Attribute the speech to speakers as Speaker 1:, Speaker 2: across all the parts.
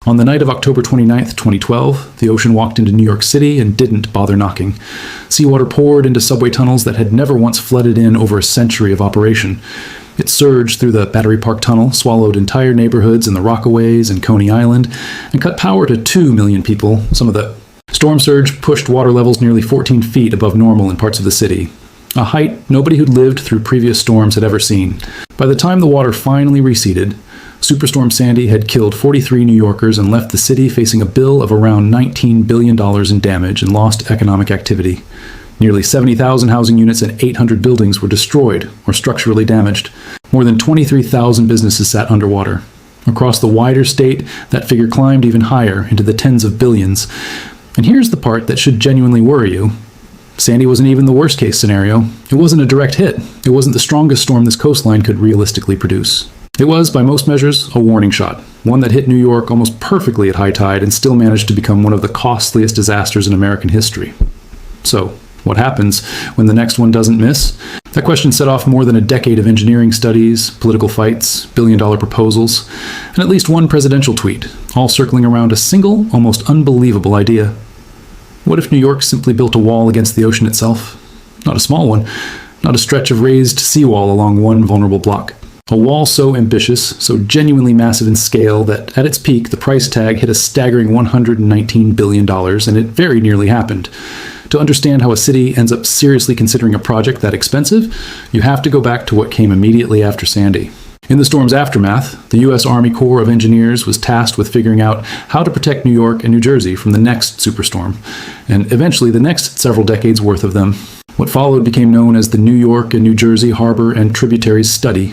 Speaker 1: On the night of October 29th, 2012, the ocean walked into New York City and didn't bother knocking. Seawater poured into subway tunnels that had never once flooded in over a century of operation. It surged through the Battery Park Tunnel, swallowed entire neighborhoods in the Rockaways and Coney Island, and cut power to 2 million people. Some of the storm surge pushed water levels nearly 14 feet above normal in parts of the city, a height nobody who'd lived through previous storms had ever seen. By the time the water finally receded, Superstorm Sandy had killed 43 New Yorkers and left the city facing a bill of around $19 billion in damage and lost economic activity. Nearly 70,000 housing units and 800 buildings were destroyed or structurally damaged. More than 23,000 businesses sat underwater. Across the wider state, that figure climbed even higher, into the tens of billions. And here's the part that should genuinely worry you. Sandy wasn't even the worst-case scenario. It wasn't a direct hit. It wasn't the strongest storm this coastline could realistically produce. It was, by most measures, a warning shot, one that hit New York almost perfectly at high tide and still managed to become one of the costliest disasters in American history. So, what happens when the next one doesn't miss? That question set off more than a decade of engineering studies, political fights, billion-dollar proposals, and at least one presidential tweet, all circling around a single, almost unbelievable idea. What if New York simply built a wall against the ocean itself? Not a small one, not a stretch of raised seawall along one vulnerable block. A wall so ambitious, so genuinely massive in scale that at its peak the price tag hit a staggering $119 billion, and it very nearly happened. To understand how a city ends up seriously considering a project that expensive, you have to go back to what came immediately after Sandy. In the storm's aftermath, the U.S. Army Corps of Engineers was tasked with figuring out how to protect New York and New Jersey from the next superstorm, and eventually the next several decades worth of them. What followed became known as the New York and New Jersey Harbor and Tributaries Study,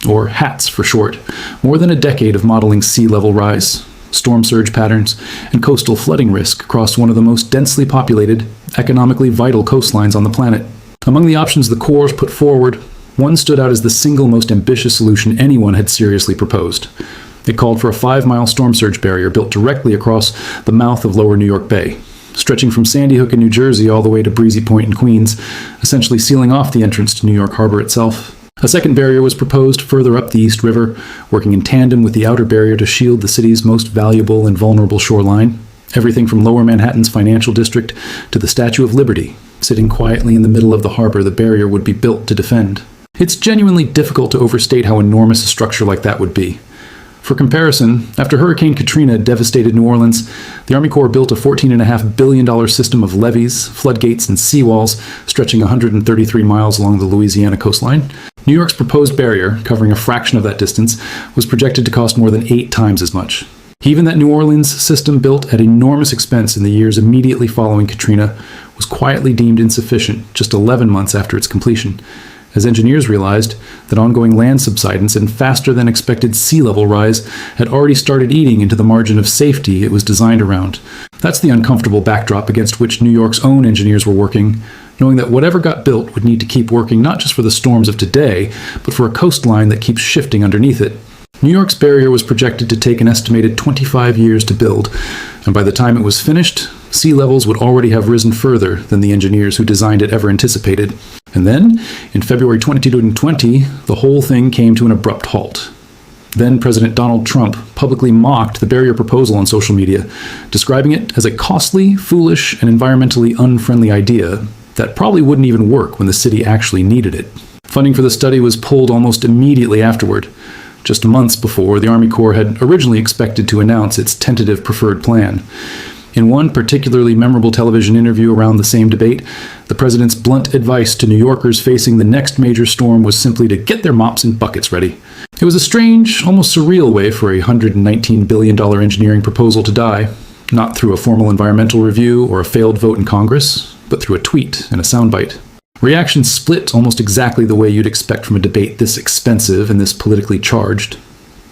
Speaker 1: or HATS for short. More than a decade of modeling sea level rise, storm surge patterns, and coastal flooding risk across one of the most densely populated, economically vital coastlines on the planet. Among the options the Corps put forward, one stood out as the single most ambitious solution anyone had seriously proposed. It called for a 5-mile storm surge barrier built directly across the mouth of lower New York Bay, stretching from Sandy Hook in New Jersey all the way to Breezy Point in Queens, essentially sealing off the entrance to New York Harbor itself. A second barrier was proposed further up the East River, working in tandem with the outer barrier to shield the city's most valuable and vulnerable shoreline. Everything from Lower Manhattan's financial district to the Statue of Liberty, sitting quietly in the middle of the harbor the barrier would be built to defend. It's genuinely difficult to overstate how enormous a structure like that would be. For comparison, after Hurricane Katrina devastated New Orleans, the Army Corps built a $14.5 billion system of levees, floodgates, and seawalls stretching 133 miles along the Louisiana coastline. New York's proposed barrier, covering a fraction of that distance, was projected to cost more than 8 times as much. Even that New Orleans system, built at enormous expense in the years immediately following Katrina, was quietly deemed insufficient just 11 months after its completion, as engineers realized that ongoing land subsidence and faster than expected sea level rise had already started eating into the margin of safety it was designed around. That's the uncomfortable backdrop against which New York's own engineers were working, knowing that whatever got built would need to keep working not just for the storms of today, but for a coastline that keeps shifting underneath it. New York's barrier was projected to take an estimated 25 years to build, and by the time it was finished, sea levels would already have risen further than the engineers who designed it ever anticipated. And then, in February 2020, the whole thing came to an abrupt halt. Then President Donald Trump publicly mocked the barrier proposal on social media, describing it as a costly, foolish, and environmentally unfriendly idea that probably wouldn't even work when the city actually needed it. Funding for the study was pulled almost immediately afterward, just months before the Army Corps had originally expected to announce its tentative preferred plan. In one particularly memorable television interview around the same debate, the president's blunt advice to New Yorkers facing the next major storm was simply to get their mops and buckets ready. It was a strange, almost surreal way for a $119 billion engineering proposal to die, not through a formal environmental review or a failed vote in Congress, but through a tweet and a soundbite. Reactions split almost exactly the way you'd expect from a debate this expensive and this politically charged.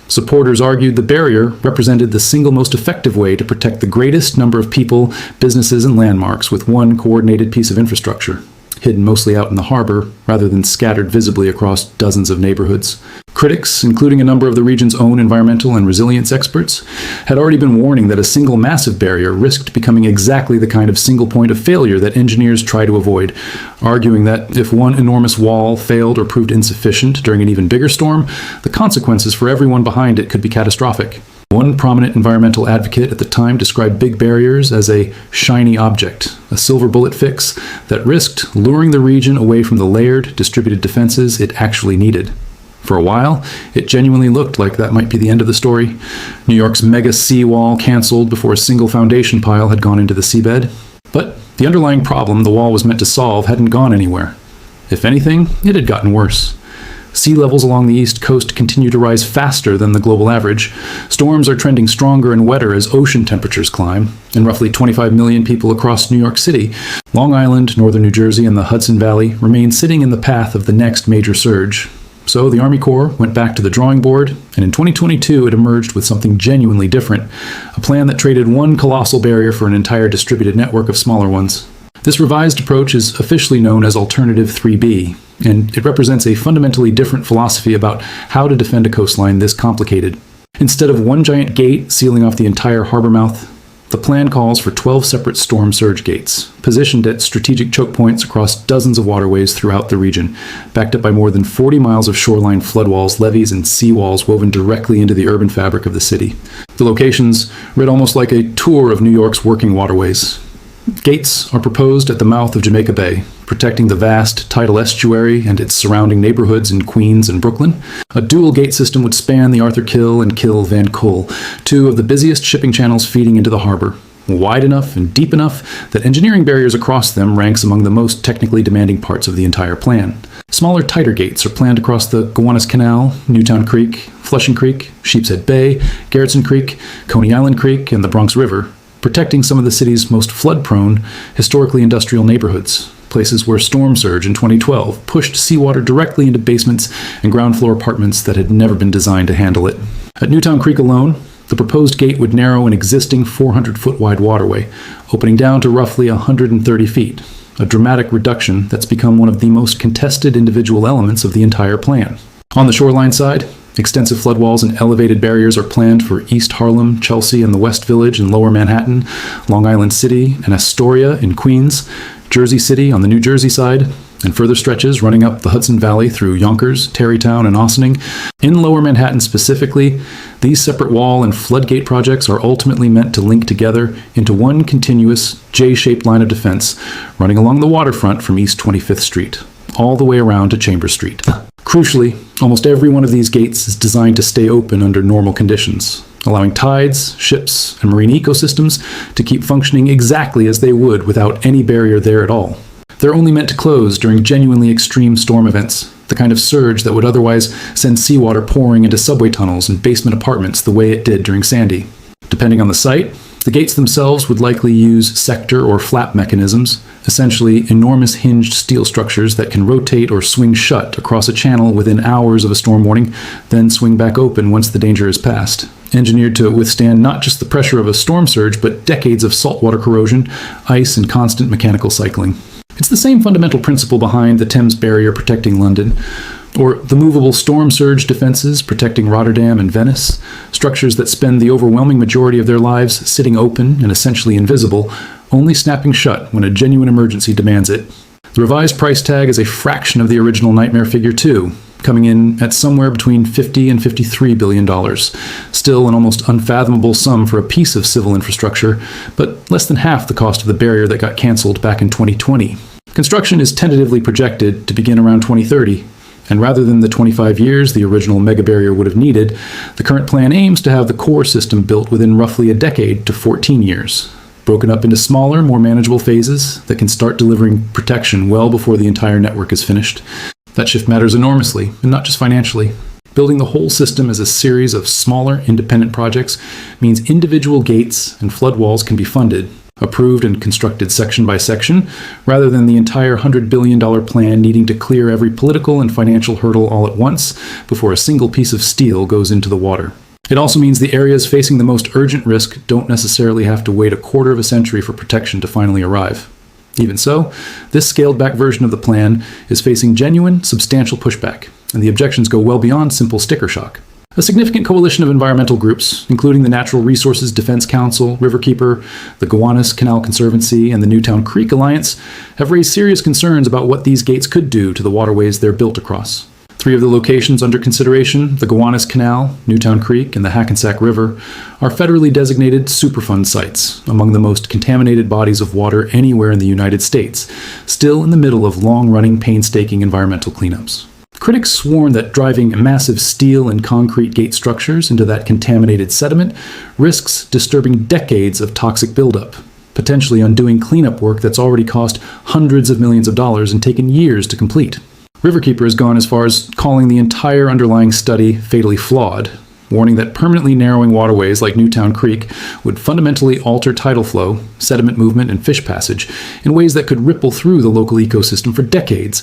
Speaker 1: Supporters argued the barrier represented the single most effective way to protect the greatest number of people, businesses, and landmarks with one coordinated piece of infrastructure, hidden mostly out in the harbor rather than scattered visibly across dozens of neighborhoods. Critics, including a number of the region's own environmental and resilience experts, had already been warning that a single massive barrier risked becoming exactly the kind of single point of failure that engineers try to avoid, arguing that if one enormous wall failed or proved insufficient during an even bigger storm, the consequences for everyone behind it could be catastrophic. One prominent environmental advocate at the time described big barriers as a shiny object, a silver bullet fix that risked luring the region away from the layered, distributed defenses it actually needed. For a while, it genuinely looked like that might be the end of the story. New York's mega seawall canceled before a single foundation pile had gone into the seabed. But the underlying problem the wall was meant to solve hadn't gone anywhere. If anything, it had gotten worse. Sea levels along the east coast continue to rise faster than the global average. Storms are trending stronger and wetter as ocean temperatures climb. And roughly 25 million people across New York City, Long Island, northern New Jersey, and the Hudson Valley remain sitting in the path of the next major surge. So the Army Corps went back to the drawing board, and in 2022 it emerged with something genuinely different, a plan that traded one colossal barrier for an entire distributed network of smaller ones. This revised approach is officially known as Alternative 3B, and it represents a fundamentally different philosophy about how to defend a coastline this complicated. Instead of one giant gate sealing off the entire harbor mouth, the plan calls for 12 separate storm surge gates, positioned at strategic choke points across dozens of waterways throughout the region, backed up by more than 40 miles of shoreline floodwalls, levees, and seawalls woven directly into the urban fabric of the city. The locations read almost like a tour of New York's working waterways. Gates are proposed at the mouth of Jamaica Bay, protecting the vast tidal estuary and its surrounding neighborhoods in Queens and Brooklyn. A dual gate system would span the Arthur Kill and Kill Van Kull, two of the busiest shipping channels feeding into the harbor, wide enough and deep enough that engineering barriers across them ranks among the most technically demanding parts of the entire plan. Smaller, tighter gates are planned across the Gowanus Canal, Newtown Creek, Flushing Creek, Sheepshead Bay, Garrettson Creek, Coney Island Creek, and the Bronx River, protecting some of the city's most flood-prone, historically industrial neighborhoods, places where storm surge in 2012 pushed seawater directly into basements and ground floor apartments that had never been designed to handle it. At Newtown Creek alone, the proposed gate would narrow an existing 400-foot wide waterway, opening down to roughly 130 feet, a dramatic reduction that's become one of the most contested individual elements of the entire plan. On the shoreline side, extensive floodwalls and elevated barriers are planned for East Harlem, Chelsea, and the West Village in Lower Manhattan, Long Island City, and Astoria in Queens, Jersey City on the New Jersey side, and further stretches running up the Hudson Valley through Yonkers, Tarrytown, and Ossining. In Lower Manhattan specifically, these separate wall and floodgate projects are ultimately meant to link together into one continuous J-shaped line of defense running along the waterfront from East 25th Street, all the way around to Chambers Street. Crucially, almost every one of these gates is designed to stay open under normal conditions, allowing tides, ships, and marine ecosystems to keep functioning exactly as they would without any barrier there at all. They're only meant to close during genuinely extreme storm events, the kind of surge that would otherwise send seawater pouring into subway tunnels and basement apartments the way it did during Sandy. Depending on the site, the gates themselves would likely use sector or flap mechanisms, essentially enormous hinged steel structures that can rotate or swing shut across a channel within hours of a storm warning, then swing back open once the danger is past. Engineered to withstand not just the pressure of a storm surge, but decades of saltwater corrosion, ice, and constant mechanical cycling. It's the same fundamental principle behind the Thames Barrier protecting London, or the movable storm surge defenses protecting Rotterdam and Venice, structures that spend the overwhelming majority of their lives sitting open and essentially invisible, only snapping shut when a genuine emergency demands it. The revised price tag is a fraction of the original nightmare figure too, coming in at somewhere between $50 and $53 billion. Still an almost unfathomable sum for a piece of civil infrastructure, but less than half the cost of the barrier that got canceled back in 2020. Construction is tentatively projected to begin around 2030. And rather than the 25 years the original mega barrier would have needed, the current plan aims to have the core system built within roughly a decade to 14 years, broken up into smaller, more manageable phases that can start delivering protection well before the entire network is finished. That shift matters enormously, and not just financially. Building the whole system as a series of smaller, independent projects means individual gates and flood walls can be funded, approved and constructed section by section, rather than the entire $100 billion plan needing to clear every political and financial hurdle all at once before a single piece of steel goes into the water. It also means the areas facing the most urgent risk don't necessarily have to wait a quarter of a century for protection to finally arrive. Even so, this scaled-back version of the plan is facing genuine, substantial pushback, and the objections go well beyond simple sticker shock. A significant coalition of environmental groups, including the Natural Resources Defense Council, Riverkeeper, the Gowanus Canal Conservancy, and the Newtown Creek Alliance, have raised serious concerns about what these gates could do to the waterways they're built across. Three of the locations under consideration, the Gowanus Canal, Newtown Creek, and the Hackensack River, are federally designated Superfund sites, among the most contaminated bodies of water anywhere in the United States, still in the middle of long-running, painstaking environmental cleanups. Critics warn that driving massive steel and concrete gate structures into that contaminated sediment risks disturbing decades of toxic buildup, potentially undoing cleanup work that's already cost hundreds of millions of dollars and taken years to complete. Riverkeeper has gone as far as calling the entire underlying study fatally flawed, warning that permanently narrowing waterways like Newtown Creek would fundamentally alter tidal flow, sediment movement, and fish passage in ways that could ripple through the local ecosystem for decades,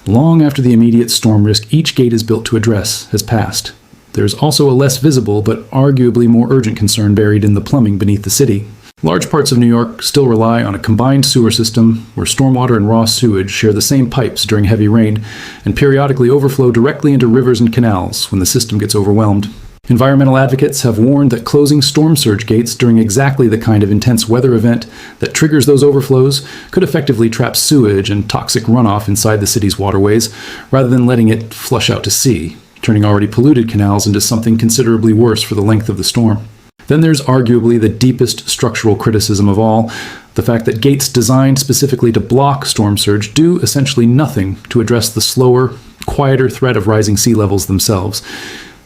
Speaker 1: long after the immediate storm risk each gate is built to address has passed. There's also a less visible but arguably more urgent concern buried in the plumbing beneath the city. Large parts of New York still rely on a combined sewer system where stormwater and raw sewage share the same pipes during heavy rain and periodically overflow directly into rivers and canals when the system gets overwhelmed. Environmental advocates have warned that closing storm surge gates during exactly the kind of intense weather event that triggers those overflows could effectively trap sewage and toxic runoff inside the city's waterways rather than letting it flush out to sea, turning already polluted canals into something considerably worse for the length of the storm. Then there's arguably the deepest structural criticism of all, the fact that gates designed specifically to block storm surge do essentially nothing to address the slower, quieter threat of rising sea levels themselves.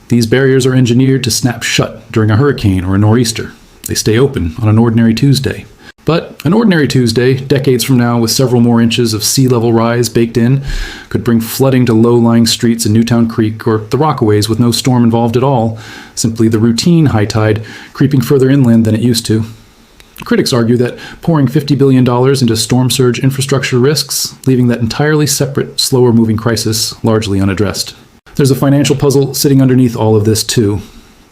Speaker 1: These barriers are engineered to snap shut during a hurricane or a nor'easter. They stay open on an ordinary Tuesday. But an ordinary Tuesday, decades from now with several more inches of sea level rise baked in, could bring flooding to low-lying streets in Newtown Creek or the Rockaways with no storm involved at all, simply the routine high tide creeping further inland than it used to. Critics argue that pouring $50 billion into storm surge infrastructure risks, leaving that entirely separate, slower-moving crisis largely unaddressed. There's a financial puzzle sitting underneath all of this, too.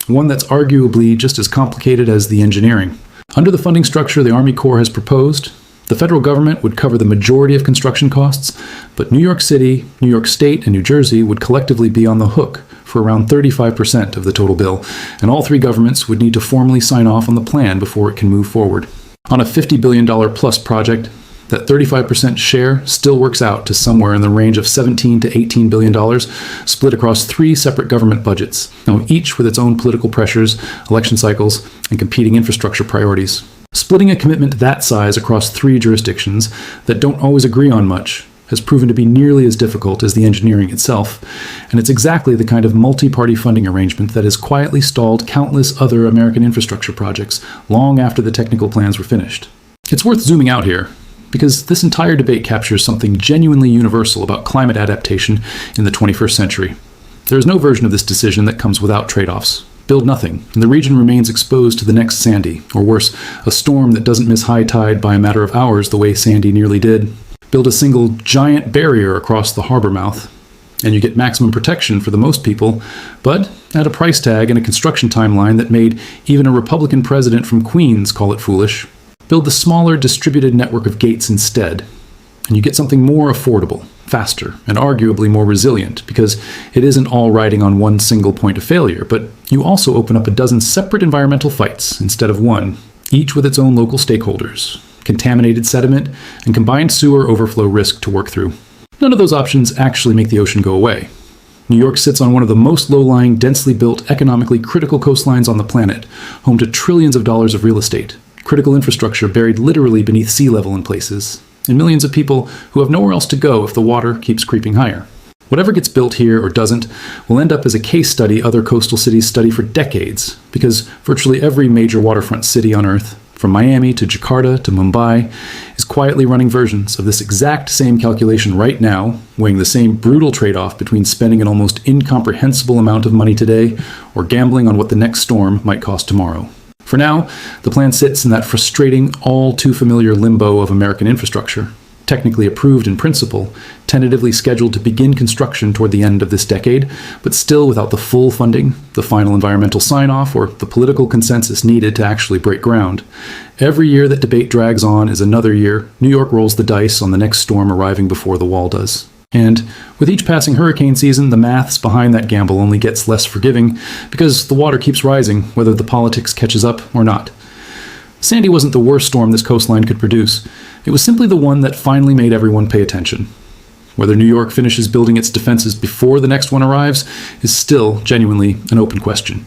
Speaker 1: One that's arguably just as complicated as the engineering. Under the funding structure the Army Corps has proposed, the federal government would cover the majority of construction costs, but New York City, New York State, and New Jersey would collectively be on the hook for around 35% of the total bill, and all three governments would need to formally sign off on the plan before it can move forward. On a $50 billion plus project, that 35% share still works out to somewhere in the range of $17 to $18 billion, split across three separate government budgets, now each with its own political pressures, election cycles, and competing infrastructure priorities. Splitting a commitment that size across three jurisdictions that don't always agree on much has proven to be nearly as difficult as the engineering itself, and it's exactly the kind of multi-party funding arrangement that has quietly stalled countless other American infrastructure projects long after the technical plans were finished. It's worth zooming out here, because this entire debate captures something genuinely universal about climate adaptation in the 21st century. There is no version of this decision that comes without trade-offs. Build nothing, and the region remains exposed to the next Sandy, or worse, a storm that doesn't miss high tide by a matter of hours the way Sandy nearly did. Build a single giant barrier across the harbor mouth, and you get maximum protection for the most people, but at a price tag and a construction timeline that made even a Republican president from Queens call it foolish. Build the smaller distributed network of gates instead, and you get something more affordable, faster, and arguably more resilient, because it isn't all riding on one single point of failure, but you also open up a dozen separate environmental fights instead of one, each with its own local stakeholders, contaminated sediment, and combined sewer overflow risk to work through. None of those options actually make the ocean go away. New York sits on one of the most low-lying, densely built, economically critical coastlines on the planet, home to trillions of dollars of real estate, critical infrastructure buried literally beneath sea level in places, and millions of people who have nowhere else to go if the water keeps creeping higher. Whatever gets built here or doesn't will end up as a case study other coastal cities study for decades, because virtually every major waterfront city on Earth, from Miami to Jakarta to Mumbai, is quietly running versions of this exact same calculation right now, weighing the same brutal trade-off between spending an almost incomprehensible amount of money today or gambling on what the next storm might cost tomorrow. For now, the plan sits in that frustrating, all too familiar limbo of American infrastructure, technically approved in principle, tentatively scheduled to begin construction toward the end of this decade, but still without the full funding, the final environmental sign-off, or the political consensus needed to actually break ground. Every year that debate drags on is another year New York rolls the dice on the next storm arriving before the wall does. And with each passing hurricane season, the maths behind that gamble only gets less forgiving, because the water keeps rising, whether the politics catches up or not. Sandy wasn't the worst storm this coastline could produce. It was simply the one that finally made everyone pay attention. Whether New York finishes building its defenses before the next one arrives is still genuinely an open question.